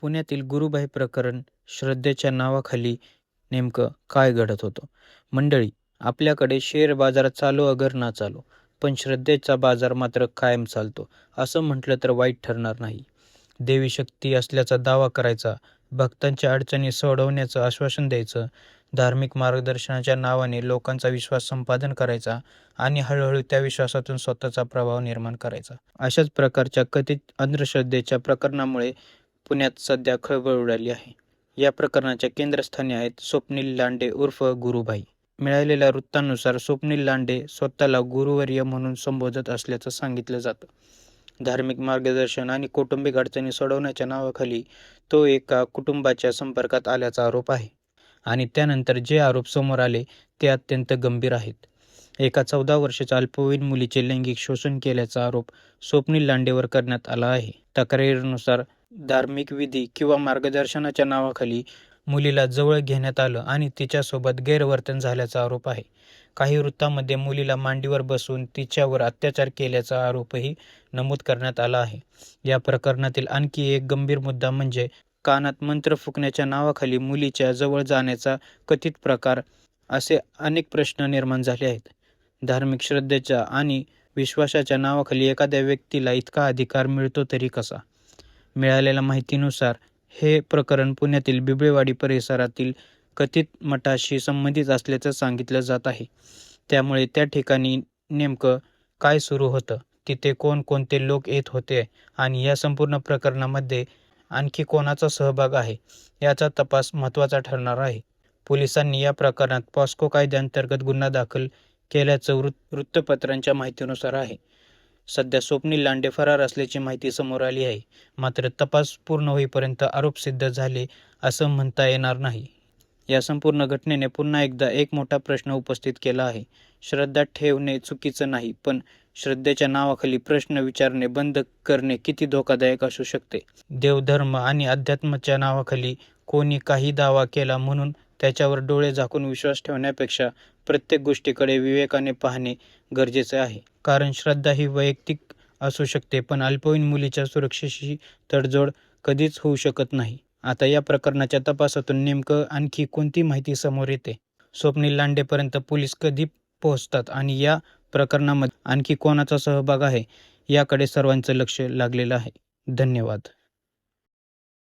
पुण्यातील गुरुभाई प्रकरण श्रद्धेच्या नावाखाली नेमकं काय घडत होतं? मंडळी, आपल्याकडे शेअर बाजार चालो अगर ना चालो, पण श्रद्धेचा बाजार मात्र कायम चालतो, असं म्हटलं तर वाईट ठरणार नाही. देवी शक्ती असल्याचा दावा करायचा, भक्तांच्या अडचणी सोडवण्याचं आश्वासन द्यायचं, धार्मिक मार्गदर्शनाच्या नावाने लोकांचा विश्वास संपादन करायचा आणि हळूहळू त्या विश्वासातून स्वतःचा प्रभाव निर्माण करायचा. अशाच प्रकारच्या कथित अंधश्रद्धेच्या प्रकरणामुळे पुण्यात सध्या खळबळ उडाली आहे. या प्रकरणाच्या केंद्रस्थानी आहेत स्वप्नील लांडे उर्फ गुरुभाई. मिळालेल्या वृत्तानुसार स्वप्नील लांडे स्वतःला गुरुवर्य म्हणून संबोधत असल्याचं सांगितलं जातं. धार्मिक मार्गदर्शन आणि कौटुंबिक अडचणी सोडवण्याच्या नावाखाली तो एका कुटुंबाच्या संपर्कात आल्याचा आरोप आहे. आणि त्यानंतर जे आरोप समोर आले ते अत्यंत गंभीर आहेत. एका 14 वर्षाच्या अल्पवयीन मुलीचे लैंगिक शोषण केल्याचा आरोप स्वप्नील लांडेवर करण्यात आला आहे. तक्रारीनुसार धार्मिक विधी किंवा मार्गदर्शनाच्या नावाखाली मुलीला जवळ घेण्यात आलं आणि तिच्यासोबत गैरवर्तन झाल्याचा आरोप आहे. काही वृत्तांमध्ये मुलीला मांडीवर बसवून तिच्यावर अत्याचार केल्याचा आरोपही नमूद करण्यात आला आहे. या प्रकरणातील आणखी एक गंभीर मुद्दा म्हणजे कानात मंत्र फुकण्याच्या नावाखाली मुलीच्या जवळ जाण्याचा कथित प्रकार. असे अनेक प्रश्न निर्माण झाले आहेत. धार्मिक श्रद्धेच्या आणि विश्वासाच्या नावाखाली एखाद्या व्यक्तीला इतका अधिकार मिळतो तरी कसा? मिळालेल्या माहितीनुसार हे प्रकरण पुण्यातील बिबळेवाडी परिसरातील कथित मठाशी संबंधित असल्याचं सांगितलं जात आहे. त्यामुळे त्या ठिकाणी नेमकं काय सुरू होतं, तिथे कोणकोणते लोक येत होते आणि या संपूर्ण प्रकरणामध्ये आणखी कोणाचा सहभाग आहे, याचा तपास महत्त्वाचा ठरणार आहे. पोलिसांनी या प्रकरणात पॉस्को कायद्याअंतर्गत गुन्हा दाखल केल्याचं वृत्तपत्रांच्या माहितीनुसार आहे. सध्या स्वप्नील लांडे फरार असल्याची माहिती समोर आली आहे. मात्र तपास पूर्ण होईपर्यंत आरोप सिद्ध झाले असं म्हणता येणार नाही. या संपूर्ण घटनेने पुन्हा एकदा एक मोठा प्रश्न उपस्थित केला आहे. श्रद्धा ठेवणे चुकीचं नाही, पण श्रद्धेच्या नावाखाली प्रश्न विचारणे बंद करणे किती धोकादायक असू शकते? देवधर्म आणि अध्यात्माच्या नावाखाली कोणी काही दावा केला म्हणून त्याच्यावर डोळे झाकून विश्वास ठेवण्यापेक्षा प्रत्येक गोष्टीकडे विवेकाने पाहणे गरजेचे आहे. कारण श्रद्धा ही वैयक्तिक असू शकते, पण अल्पवयीन मुलीच्या सुरक्षेशी तडजोड कधीच होऊ शकत नाही. आता या प्रकरणाच्या तपासातून नेमकं आणखी कोणती माहिती समोर येते? स्वप्नील लांडेपर्यंत पोलीस कधी पोहोचतात आणि या प्रकरणामध्ये आणखी कोणाचा सहभाग आहे, याकडे सर्वांचं लक्ष लागलेलं आहे. धन्यवाद.